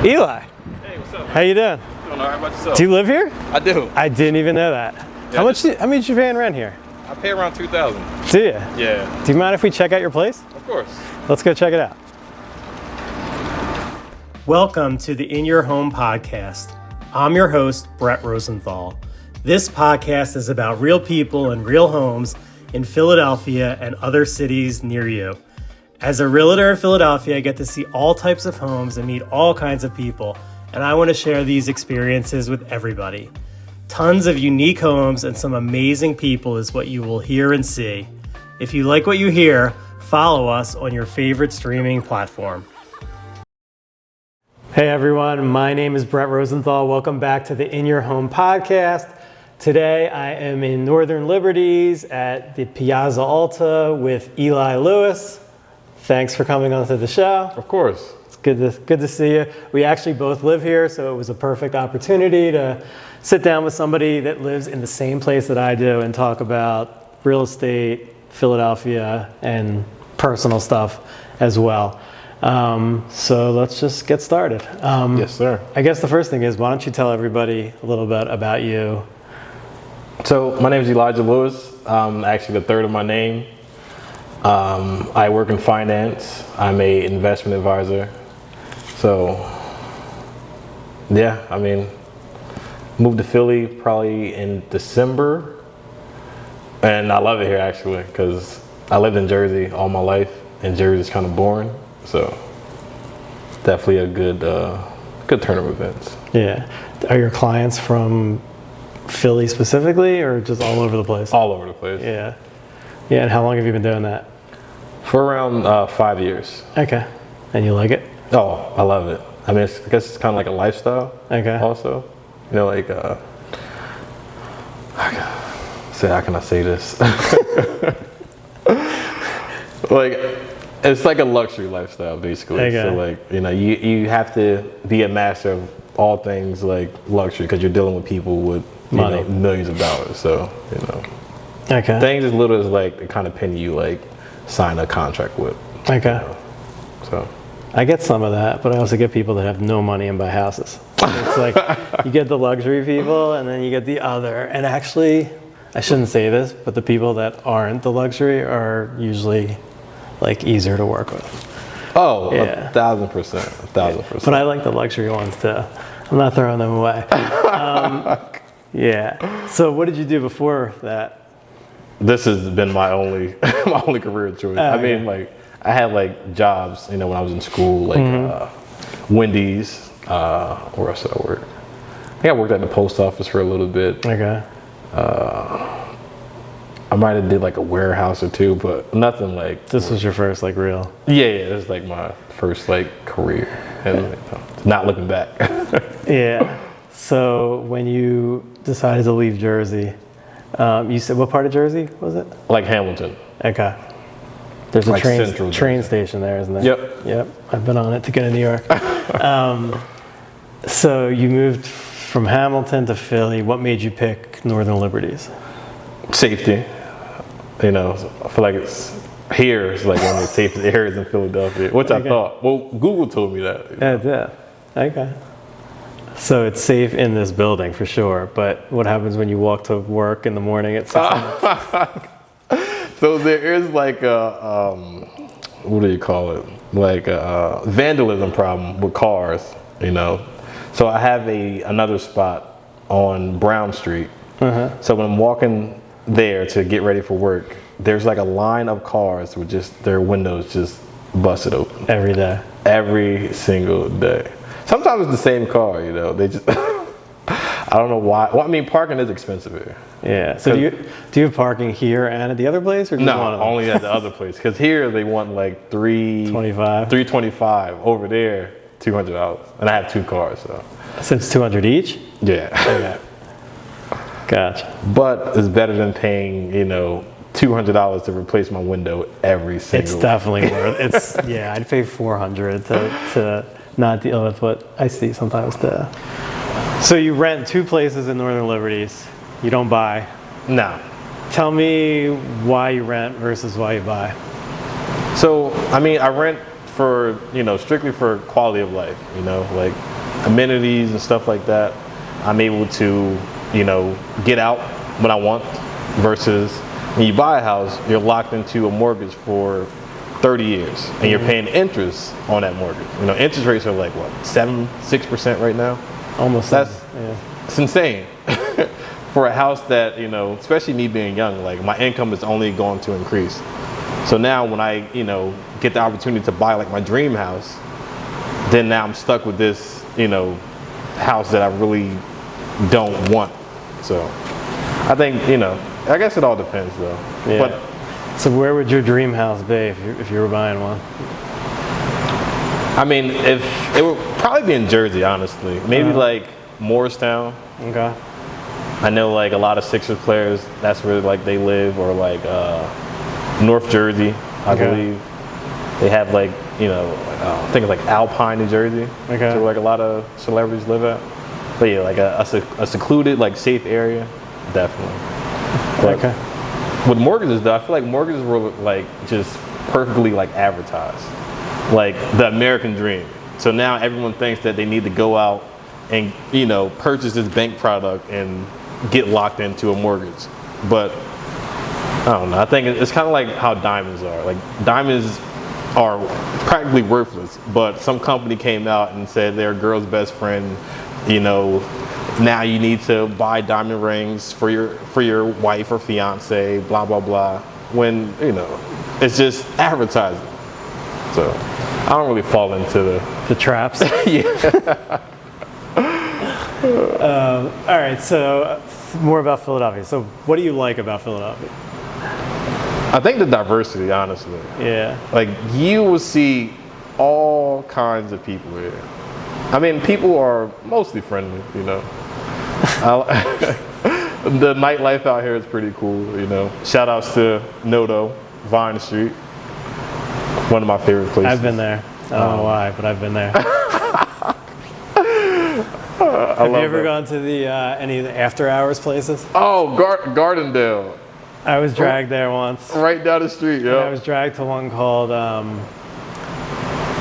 Eli. Hey, what's up? How you doing? Doing all right. About yourself? Do you live here? I do. I didn't even know that. Yeah, How much you paying rent here? I pay around $2,000. Do you? Yeah. Do you mind if we check out your place? Of course. Let's go check it out. Welcome to the In Your Home podcast. I'm your host, Brett Rosenthal. This podcast is about real people and real homes in Philadelphia and other cities near you. As a realtor in Philadelphia, I get to see all types of homes and meet all kinds of people, and I want to share these experiences with everybody. Tons of unique homes and some amazing people is what you will hear and see. If you like what you hear, follow us on your favorite streaming platform. Hey everyone, my name is Brett Rosenthal. Welcome back to the In Your Home podcast. Today I am in Northern Liberties at the Piazza Alta with Eli Lewis. Thanks for coming onto the show. Of course. It's good to see you. We actually both live here, so it was a perfect opportunity to sit down with somebody that lives in the same place that I do and talk about real estate, Philadelphia, and personal stuff as well. So let's just get started. Yes, sir. I guess the first thing is, why don't you tell everybody a little bit about you? So my name is Eli Lewis. Actually the third of my name. I work in finance. I'm a investment advisor. So yeah, I mean, moved to Philly probably in December, and I love it here actually because I lived in Jersey all my life, and Jersey's kind of boring. So definitely a good turn of events. Yeah. Are your clients from Philly specifically, or just all over the place? All over the place. Yeah. Yeah, and how long have you been doing that? For around 5 years. Okay. And you like it? Oh, I love it. I mean, I guess it's kind of like a lifestyle. Okay. Also, you know, like, how can I say this? Like, it's like a luxury lifestyle, basically. Okay. So, like, you know, you have to be a master of all things like luxury because you're dealing with people with money, millions of dollars. So, you know, Okay. things as little as like the kind of penny you like sign a contract with. Okay. You know? So. I get some of that, but I also get people that have no money and buy houses. It's like you get the luxury people and then you get the other. And actually, I shouldn't say this, but the people that aren't the luxury are usually like easier to work with. Oh, Yeah. 1,000%, 1,000%. But I like the luxury ones too. I'm not throwing them away. Yeah. So what did you do before that? This has been my only career choice. I mean, like, I had like jobs, you know, when I was in school, like Wendy's. Where else did I work? I think I worked at the post office for a little bit. Okay. I might have did like a warehouse or two, but nothing like. This was your first like real. Yeah, this is like my first like career, and not looking back. Yeah. So when you decided to leave Jersey, you said, what part of Jersey was it? Like Hamilton. Okay. There's a Like train station there, isn't there? Yep. I've been on it to get to New York. So you moved from Hamilton to Philly. What made you pick Northern Liberties? Safety. You know, I feel like it's like one of the safest areas in Philadelphia, which I thought. Well, Google told me that. You know? Yeah. Okay. So it's safe in this building for sure, but what happens when you walk to work in the morning at 6? So there is like a, what do you call it? Like a vandalism problem with cars, you know. So I have another spot on Brown Street. So when I'm walking there to get ready for work, there's like a line of cars with just their windows just busted open. Every day. Every single day. Sometimes it's the same car, you know. They just, I don't know why. Well, I mean, parking is expensive here. Yeah. So do you have parking here and at the other place, or just no, one of them? only at the other place? Because here they want like $325. Over there, $200, and I have two cars, so. So it's $200 each? Yeah. Okay. Gotcha. But it's better than paying, you know, $200 to replace my window every single. It's definitely worth. It's yeah. I'd pay $400 to not deal with what I see sometimes. So you rent two places in Northern Liberties. You don't buy. No. Tell me why you rent versus why you buy. So, I mean, I rent for, strictly for quality of life, like amenities and stuff like that. I'm able to, get out when I want, versus when you buy a house, you're locked into a mortgage for 30 years and you're paying interest on that mortgage. Interest rates are like what, 6% right now? Almost. It's insane. For a house that, especially me being young, like my income is only going to increase. So now when I, get the opportunity to buy like my dream house, then now I'm stuck with this, house that I really don't want. So I think, I guess it all depends though. Yeah. But so where would your dream house be if you were buying one? I mean, if it would probably be in Jersey, honestly. Maybe like Morristown. Okay. I know like a lot of Sixers players, that's where like they live, or like North Jersey, I believe. They have like, I think it's like Alpine, New Jersey. Okay. So like a lot of celebrities live at. But yeah, like a secluded, like safe area, definitely. But okay. With mortgages though, I feel like mortgages were like just perfectly like advertised. Like the American dream. So now everyone thinks that they need to go out and, purchase this bank product and get locked into a mortgage. But I don't know. I think it's kind of like how diamonds are. Like diamonds are practically worthless, but some company came out and said they're a girl's best friend. Now you need to buy diamond rings for your wife or fiance, blah blah blah. When it's just advertising. So I don't really fall into the traps. Yeah. All right, so more about Philadelphia. So what do you like about Philadelphia? I think the diversity, honestly. Yeah. Like you will see all kinds of people here. I mean, people are mostly friendly, The nightlife out here is pretty cool, Shout outs to Noto, Vine Street. One of my favorite places. I've been there. I don't know why, but I've been there. Have you ever gone to any of the after hours places? Oh, Gardendale. I was dragged there once. Right down the street, yeah. I was dragged to one called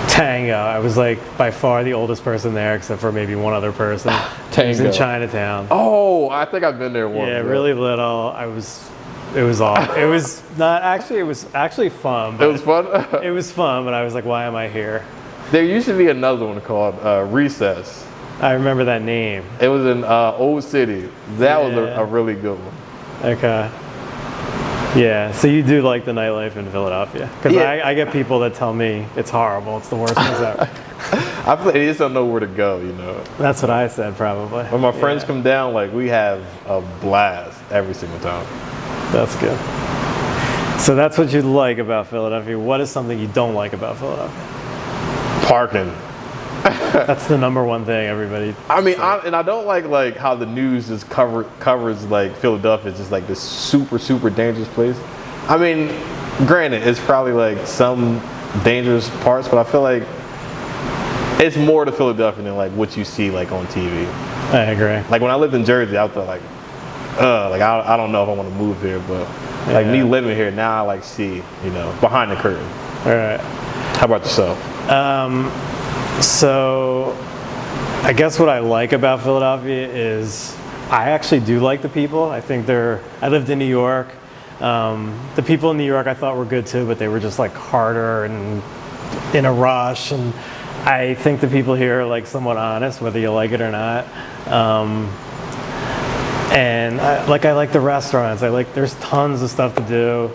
Tango. I was like by far the oldest person there, except for maybe one other person. Tango. It was in Chinatown. Oh, I think I've been there once. Yeah, really little. It was awful. It was not actually. It was actually fun. It was fun. It was fun, but I was like, why am I here? There used to be another one called Recess. I remember that name. It was in Old City. That was a really good one. Okay. Yeah, so you do like the nightlife in Philadelphia? Because I get people that tell me it's horrible. It's the worst things ever. I feel like they just don't know where to go, That's what I said, probably. When my friends come down, like we have a blast every single time. That's good. So that's what you like about Philadelphia. What is something you don't like about Philadelphia? Parking. That's the number one thing everybody. I mean, I don't like how the news just covers like Philadelphia is just like this super super dangerous place. I mean, granted, it's probably like some dangerous parts, but I feel like it's more to Philadelphia than like what you see like on TV. I agree. Like when I lived in Jersey, I thought like I don't know if I want to move here, but like me living here now, I like see behind the curtain. All right. How about yourself? So I guess what I like about Philadelphia is I actually do like the people. I think I lived in New York. The people in New York I thought were good too, but they were just like harder and in a rush. And I think the people here are like somewhat honest, whether you like it or not. And I like the restaurants. There's tons of stuff to do.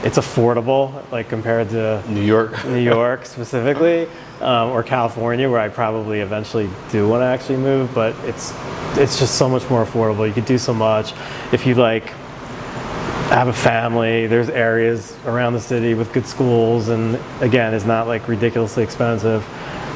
It's affordable, like compared to New York specifically, or California, where I probably eventually do want to actually move. But it's just so much more affordable. You could do so much. If you have a family, there's areas around the city with good schools, and again, it's not like ridiculously expensive.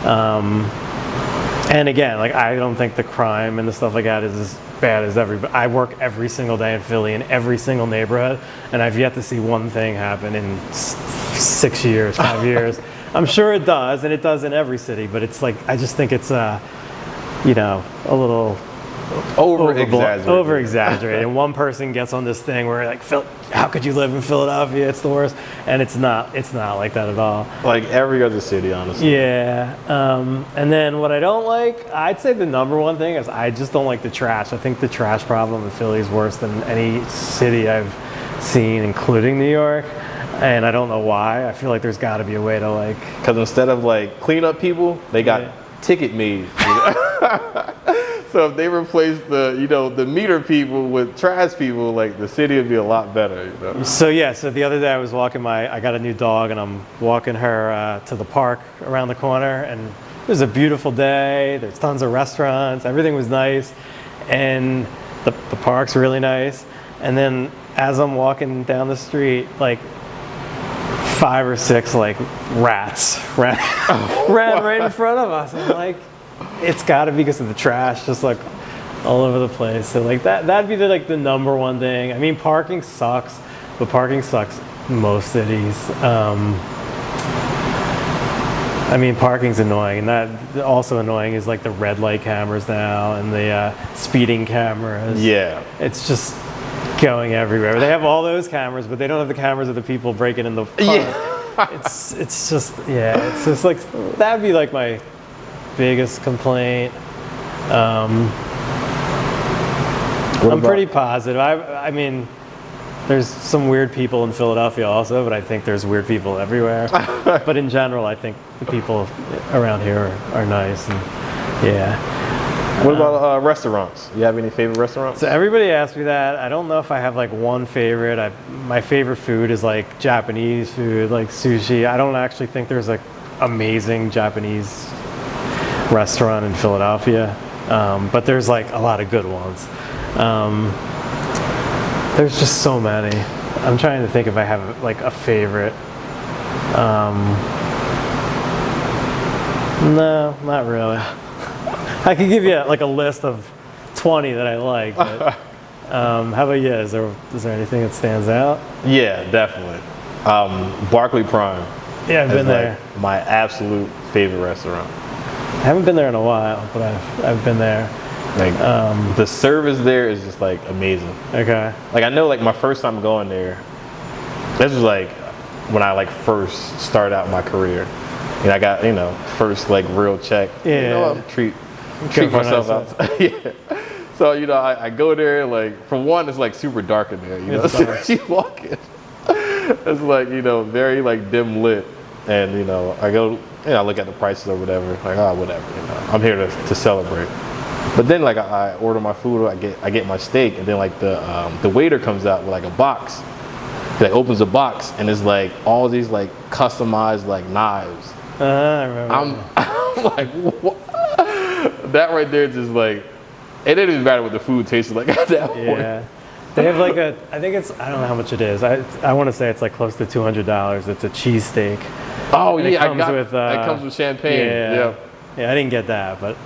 And again, I don't think the crime and the stuff like that is as bad as everybody. I work every single day in Philly in every single neighborhood, and I've yet to see one thing happen in 6 years, 5 years. I'm sure it does, and it does in every city, but it's I just think it's a little over exaggerated. And one person gets on this thing where like, how could you live in Philadelphia? It's the worst. And it's not like that at all. Like every other city, honestly. Yeah. And then what I don't like, I'd say the number one thing is I just don't like the trash. I think the trash problem in Philly is worse than any city I've seen, including New York. And I don't know why. I feel like there's got to be a way to like. Because instead of like cleanup people, they got ticket maids. So if they replace the meter people with trash people, like the city would be a lot better. So the other day I was I got a new dog and I'm walking her to the park around the corner, and it was a beautiful day. There's tons of restaurants. Everything was nice, and the park's really nice. And then as I'm walking down the street, like 5 or 6 like rats ran right in front of us. I'm like, it's got to be because of the trash, just like all over the place. So like that'd be the number one thing. I mean, parking sucks, but parking sucks in most cities. I mean, parking's annoying, and that also annoying is like the red light cameras now and the speeding cameras. Yeah, it's just going everywhere. They have all those cameras, but they don't have the cameras of the people breaking in the park. Yeah. it's just like that'd be like my biggest complaint. I'm pretty positive. I mean, there's some weird people in Philadelphia also, but I think there's weird people everywhere. But in general, I think the people around here are nice. And, What about restaurants? You have any favorite restaurants? So everybody asks me that. I don't know if I have like one favorite. My favorite food is like Japanese food, like sushi. I don't actually think there's like amazing Japanese restaurant in Philadelphia, but there's like a lot of good ones. There's just so many. I'm trying to think if I have like a favorite. No, not really. I could give you like a list of 20 that I like. But, how about you? Is there anything that stands out? Yeah, definitely. Barclay Prime. Yeah, I've been there. Like my absolute favorite restaurant. I haven't been there in a while, but I've been there. Like the service there is just like amazing. Okay. Like I know like my first time going there, this was like when I like first started out my career. And I got, first like real check. Yeah. Treat myself out. Yeah. So, I go there, like, for one, it's like super dark in there, So you walk in, it's like, very like dim lit. And, I go, I look at the prices or whatever, like, whatever, I'm here to celebrate. But then like I order my food, I get my steak, and then like the waiter comes out with like a box. He like opens a box and it's like all these like customized like knives. I remember. I'm like, what? That right there just like, it didn't even matter what the food tasted like at that point. Yeah. They have like I don't know how much it is. I want to say it's like close to $200. It's a cheesesteak. Oh, and yeah, it comes with champagne. Yeah, I didn't get that, but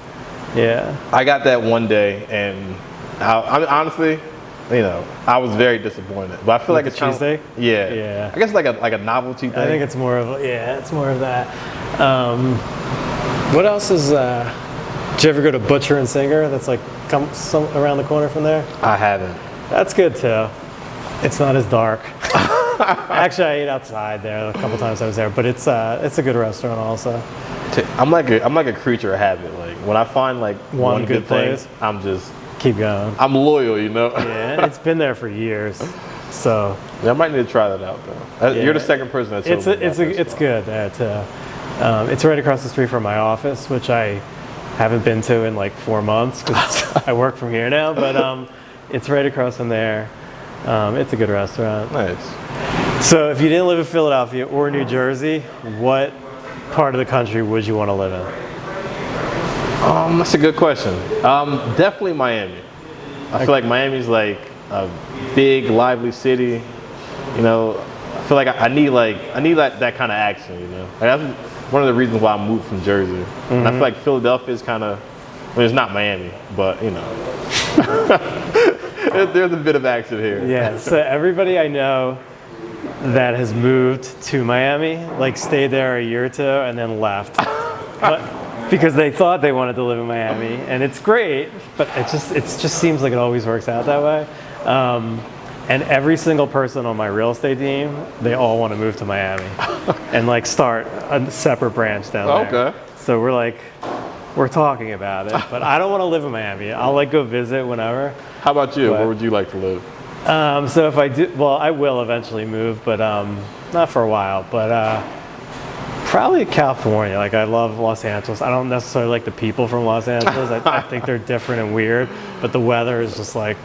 yeah. I got that one day, and I honestly, I was very disappointed. But I feel like it's cheesesteak. Yeah. I guess like a novelty thing. I think it's more of it's more of that. What else is? Did you ever go to Butcher and Singer? That's like around the corner from there. I haven't. That's good too. It's not as dark. Actually, I ate outside there a couple times I was there, but it's a good restaurant also. I'm like a creature of habit. Like when I find like one good place, thing, I'm just keep going. I'm loyal, Yeah, it's been there for years. So yeah, I might need to try that out though. You're the second person that told me it's good there too. It's right across the street from my office, which I haven't been to in like 4 months because I work from here now. But it's right across from there. It's a good restaurant. Nice. So if you didn't live in Philadelphia or New Jersey, what part of the country would you want to live in? That's a good question. Definitely Miami. I feel like Miami's like a big, lively city. I feel like I need that kind of action. Like that's one of the reasons why I moved from Jersey. Mm-hmm. And I feel like Philadelphia is kind of, it's not Miami, but there's a bit of action here. Yeah. So everybody I know that has moved to Miami, like stayed there a year or two and then left. But because they thought they wanted to live in Miami, and it's great, but it just seems like it always works out that way. And every single person on my real estate team, they all want to move to Miami and like start a separate branch down there. Okay. So we're talking about it, but I don't want to live in Miami. I'll like go visit whenever. How about you? Where would you like to live? So if I do, well, I will eventually move, but not for a while. But probably California. Like I love Los Angeles. I don't necessarily like the people from Los Angeles. I think they're different and weird, but the weather is just like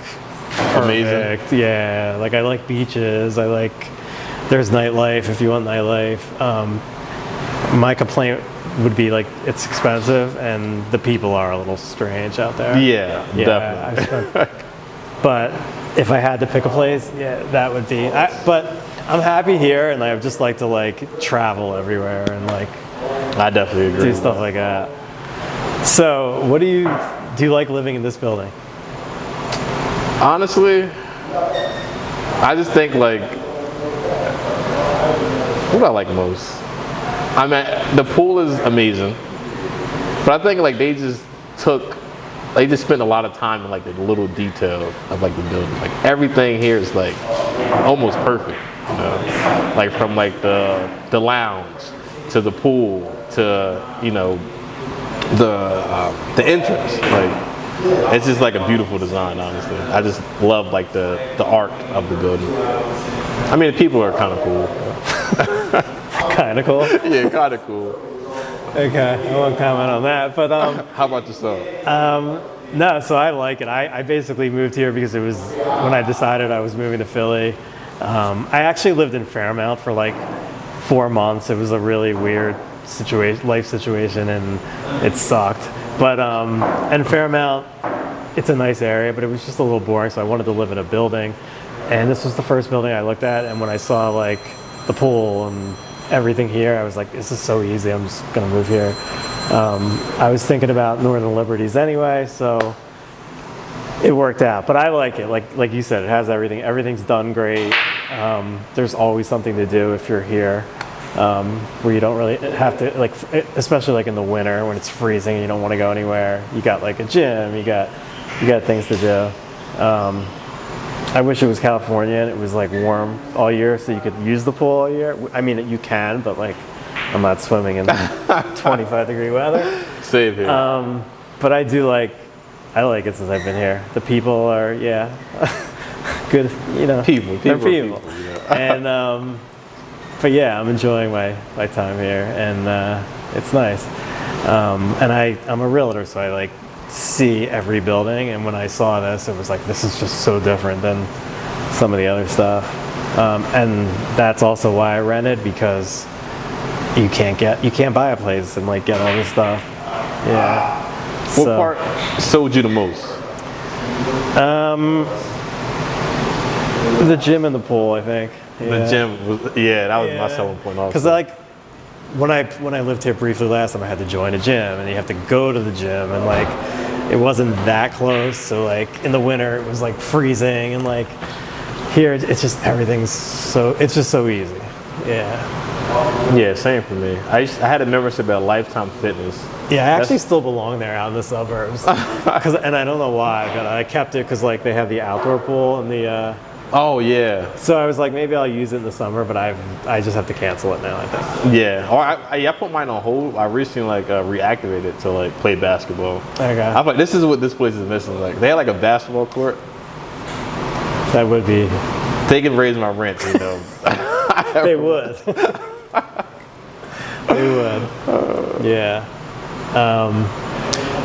amazing. perfect. Yeah, like I like beaches. There's nightlife if you want nightlife. My complaint would be like it's expensive and the people are a little strange out there. Yeah, definitely. But if I had to pick a place, yeah, that would be. But I'm happy here, and I would just like to like travel everywhere and like. I definitely agree. Do stuff like that. So, what do you like living in this building? Honestly, I just think like what do I like most? I mean, the pool is amazing, but I think like they just spent a lot of time in like the little details of like the building. Like everything here is like almost perfect, you know? Like from like the lounge to the pool to, you know, the entrance. Like it's just like a beautiful design, honestly. I just love like the art of the building. I mean, the people are kind of cool. Kind of cool? Yeah, kind of cool. Okay, I won't comment on that, but how about yourself? No, so I like it. I basically moved here because it was when I decided I was moving to Philly. I actually lived in Fairmount for like 4 months. It was a really weird life situation, and it sucked. But and Fairmount, it's a nice area, but it was just a little boring, so I wanted to live in a building. And this was the first building I looked at, and when I saw like the pool and everything here, I was like, this is so easy, I'm just gonna move here. I was thinking about Northern Liberties anyway, so it worked out. But I like it, like you said, it has everything. Everything's done great. There's always something to do if you're here, where you don't really have to, like, especially like in the winter when it's freezing and you don't want to go anywhere. You got like a gym, you got things to do. I wish it was California and it was like warm all year so you could use the pool all year. I mean, you can, but like I'm not swimming in 25-degree weather. Same here. But I like it since I've been here. The people are, good, you know. They're people. Yeah. And, but yeah, I'm enjoying my time here, and it's nice. And I'm a realtor, so I like see every building, and when I saw this, it was like, this is just so different than some of the other stuff. And that's also why I rented, because you can't buy a place and like get all this stuff. Yeah. What part sold you the most? The gym and the pool, I think. Yeah. The gym was, that was my selling point also. Because like when I lived here briefly last time, I had to join a gym, and you have to go to the gym, and like it wasn't that close. So like in the winter, it was like freezing, and like here, it's just it's just so easy. Yeah. Yeah, same for me. I had a membership at Lifetime Fitness. Yeah, I actually still belong there out in the suburbs. And I don't know why, but I kept it because like they have the outdoor pool and the. Oh yeah. So I was like, maybe I'll use it in the summer, but I just have to cancel it now, I think. Yeah. Or I put mine on hold. I recently like reactivated it to like play basketball. Okay. I'm like, this is what this place is missing. Like they had like a basketball court. That would be. They can raise my rent, you know. They would. They would. Yeah.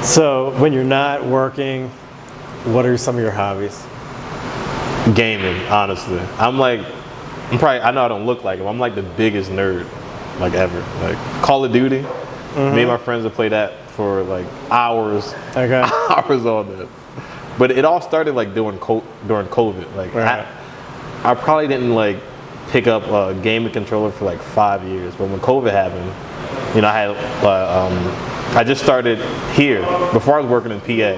So when you're not working, what are some of your hobbies? Gaming, honestly. I know I don't look like him. I'm like the biggest nerd like ever. Like Call of Duty. Mm-hmm. Me and my friends would play that for like hours. Okay. Hours all day. But it all started like during COVID. Like right. I probably didn't like pick up a gaming controller for like 5 years. But when COVID happened, you know, I just started here before I was working in PA.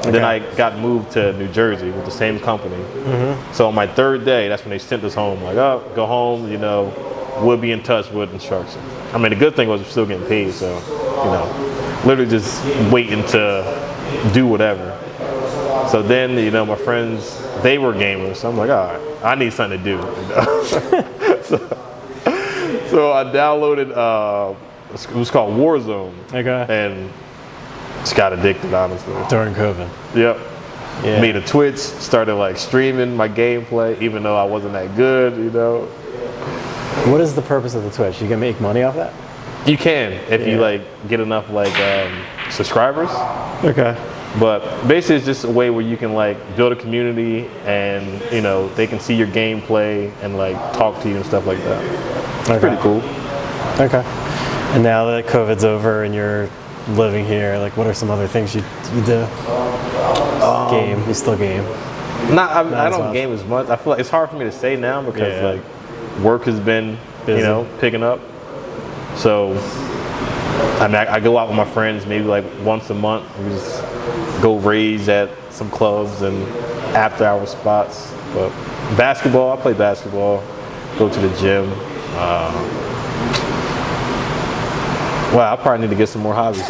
And then I got moved to New Jersey with the same company. Mm-hmm. So on my third day, that's when they sent us home. Like, oh, go home, you know, we'll be in touch with instructions. I mean, the good thing was we're still getting paid, so, literally just waiting to do whatever. So then, my friends, they were gamers, so I'm like, all right, I need something to do. So I downloaded, it was called Warzone. Okay. And just got addicted, honestly. During COVID. Yep. Yeah. Made a Twitch, started like streaming my gameplay, even though I wasn't that good, What is the purpose of the Twitch? You can make money off that? You can, if you like get enough subscribers. Okay. But basically it's just a way where you can like build a community and, they can see your gameplay and like talk to you and stuff like that. It's pretty cool. Okay. And now that COVID's over and you're living here, like what are some other things you do? Game. You still game? I don't game as much. I feel like it's hard for me to say now because like work has been, busy. Picking up. So I go out with my friends maybe like once a month. We just go raise at some clubs and after hour spots. But basketball, I play basketball. Go to the gym. Wow, I probably need to get some more hobbies.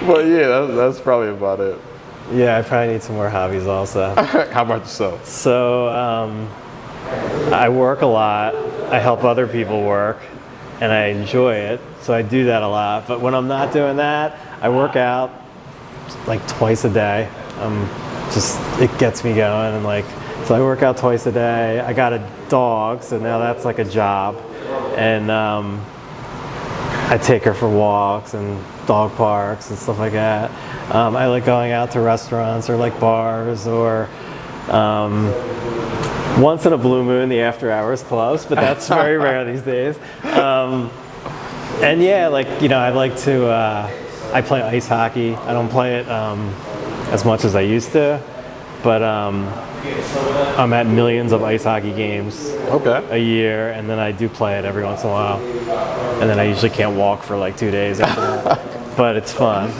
But yeah, that's probably about it. Yeah, I probably need some more hobbies also. How about yourself? So I work a lot. I help other people work, and I enjoy it. So I do that a lot. But when I'm not doing that, I work out like twice a day. It gets me going, and so I work out twice a day. I got a dog, so now that's like a job, and I take her for walks and dog parks and stuff like that. I like going out to restaurants or like bars or once in a blue moon the after hours clubs, but that's very rare these days. And yeah, I like to, I play ice hockey. I don't play it as much as I used to, but I'm at millions of ice hockey games a year, and then I do play it every once in a while. And then I usually can't walk for like 2 days after that, but it's fun.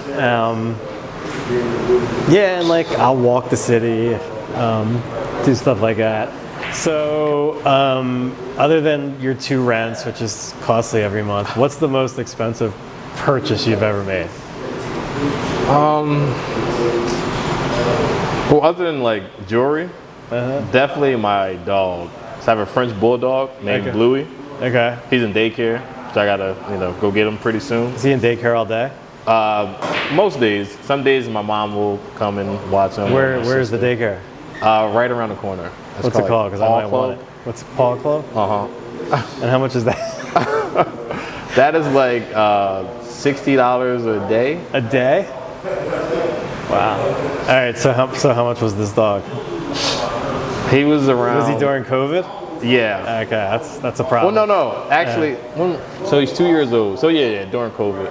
Yeah, and I'll walk the city, do stuff like that. So other than your 2 rents, which is costly every month, what's the most expensive purchase you've ever made? Well, other than jewelry, definitely my dog. So I have a French bulldog named Bluey. Okay. He's in daycare, so I gotta go get him pretty soon. Is he in daycare all day? Most days. Some days my mom will come and watch him. Where's the daycare? Right around the corner. What's it called? Because I might want it. What's Paw Club? And how much is that? That is like $60 a day. A day? Wow. All right. So how much was this dog? He was around. Was he during COVID? Yeah. Okay, that's a problem. Well, no. Actually, so he's 2 years old. So yeah, during COVID.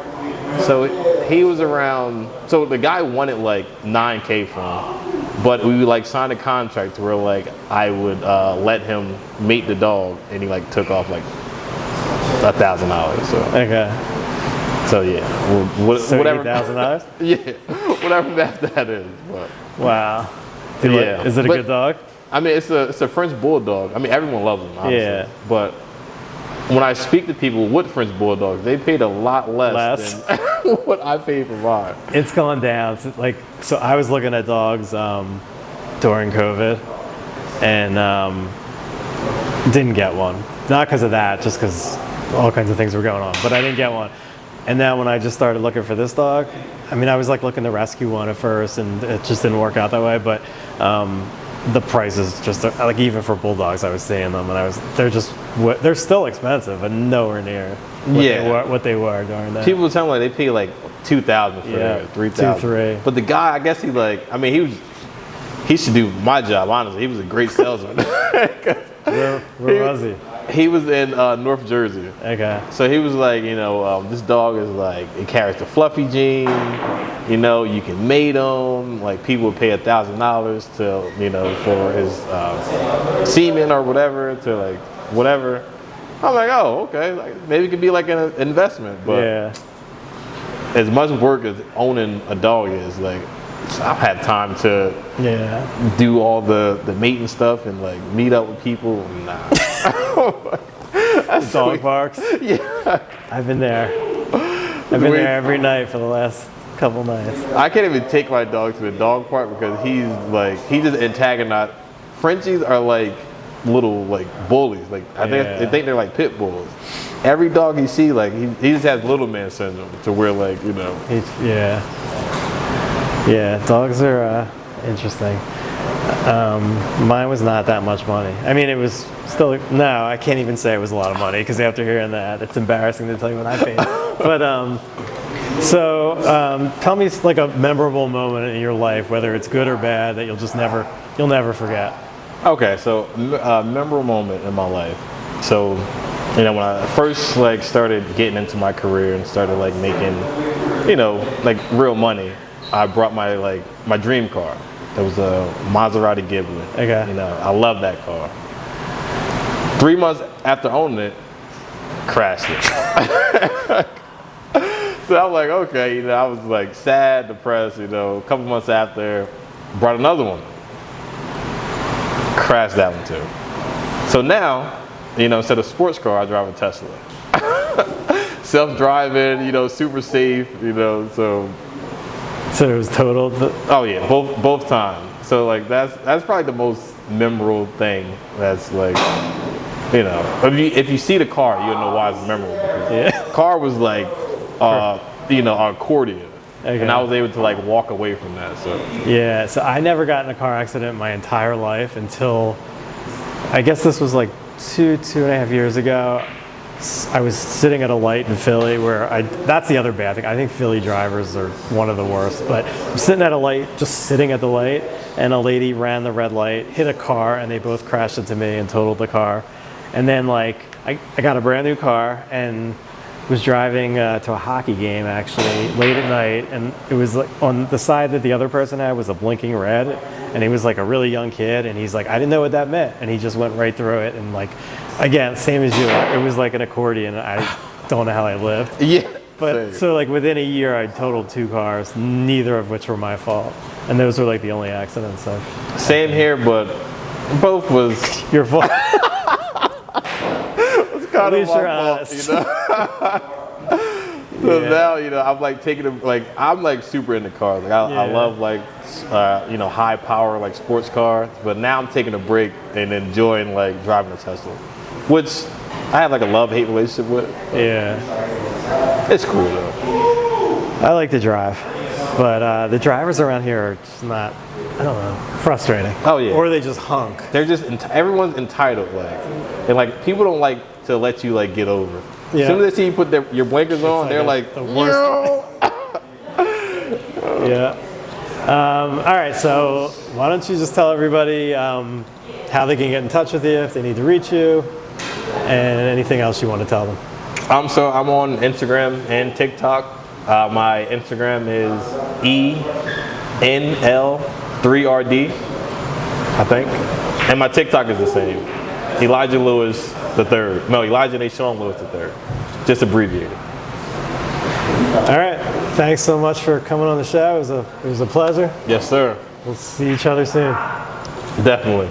So he was around. So the guy wanted like $9K from him, but we signed a contract where I would let him mate the dog, and he took off $1,000. So okay. So yeah, whatever. $8,000. Yeah, whatever that is. But. Wow. Yeah. Is it a good dog? I mean, it's a French bulldog. I mean, everyone loves them, obviously. Yeah. But when I speak to people with French bulldogs, they paid a lot less than what I paid for mine. It's gone down. So I was looking at dogs during COVID, and didn't get one. Not because of that, just because all kinds of things were going on. But I didn't get one. And then when I just started looking for this dog, I mean, I was looking to rescue one at first, and it just didn't work out that way. But the prices just even for bulldogs, I was seeing them, and they're still expensive, but nowhere near what they were during that. People tell me they pay $2,000 for it, $3,000. 2-3. But the guy, I guess he should do my job. Honestly, he was a great salesman. Where was he? He was in North Jersey. Okay. So he was this dog is it carries the fluffy gene. You can mate him. People would pay $1,000 to, for his semen or whatever to whatever. I'm oh, okay. Maybe it could be an investment. But as much work as owning a dog is, I've had time to do all the meeting stuff and like meet up with people. Nah. Dog parks. Yeah. I've been there. I've been there every night for the last couple nights. I can't even take my dog to the dog park because he just antagonized. Frenchies are like little like bullies. Like I think they're like pit bulls. Every dog you see, like he just has little man syndrome to where like, you know. Yeah, dogs are interesting. Mine was not that much money. I mean, it was still, no, I can't even say it was a lot of money because after hearing that, it's embarrassing to tell you what I paid. But tell me like a memorable moment in your life, whether it's good or bad, that you'll never forget. Okay, so memorable moment in my life. So, you know, when I first like started getting into my career and started like making, you know, like real money, I brought my dream car. It was a Maserati Ghibli. Okay. You know, I love that car. 3 months after owning it, crashed it. So I was like, okay, you know, I was like sad, depressed, you know. A couple months after, brought another one. Crashed that one too. So now, you know, instead of sports car, I drive a Tesla. Self-driving, you know, super safe, you know, so it was totaled? Oh yeah, both times. So like that's probably the most memorable thing. That's like, you know, if you see the car, you'll know why it's memorable. Because the car was like, you know, an accordion. Okay. And I was able to like walk away from that. So yeah, so I never got in a car accident my entire life until, I guess this was like two and a half years ago. I was sitting at a light in Philly where that's the other bad thing. I think Philly drivers are one of the worst, but I'm sitting at a light, just sitting at the light, and a lady ran the red light, hit a car, and they both crashed into me and totaled the car. And then like, I got a brand new car and was driving to a hockey game actually late at night, and it was like on the side that the other person had was a blinking red, and he was like a really young kid, and he's like, I didn't know what that meant, and he just went right through it, and like, again, same as you, it was like an accordion. I don't know how I lived. Yeah. But so like within a year, I totaled 2 cars, neither of which were my fault, and those were like the only accidents. Same here, but both was your fault. At least you're honest. You know? So now, you know, I'm like I'm like super into cars. Like I love like, you know, high power like sports cars. But now I'm taking a break and enjoying like driving a Tesla, which I have like a love-hate relationship with. Yeah. It's cool though. I like to drive, but the drivers around here are just not, I don't know, frustrating. Oh yeah. Or they just hunk. They're just, everyone's entitled, like, and like people don't like to let you like get over. Yeah. As soon as they see you put your blinkers on, they're like the worst. Yeah. All right, so why don't you just tell everybody how they can get in touch with you if they need to reach you, and anything else you want to tell them. So I'm on Instagram and TikTok. My Instagram is ENL3RD, I think, and my TikTok is the same. Elijah Lewis III. No, Elijah Nashawn Lewis III. Just abbreviated. All right. Thanks so much for coming on the show. It was a pleasure. Yes, sir. We'll see each other soon. Definitely.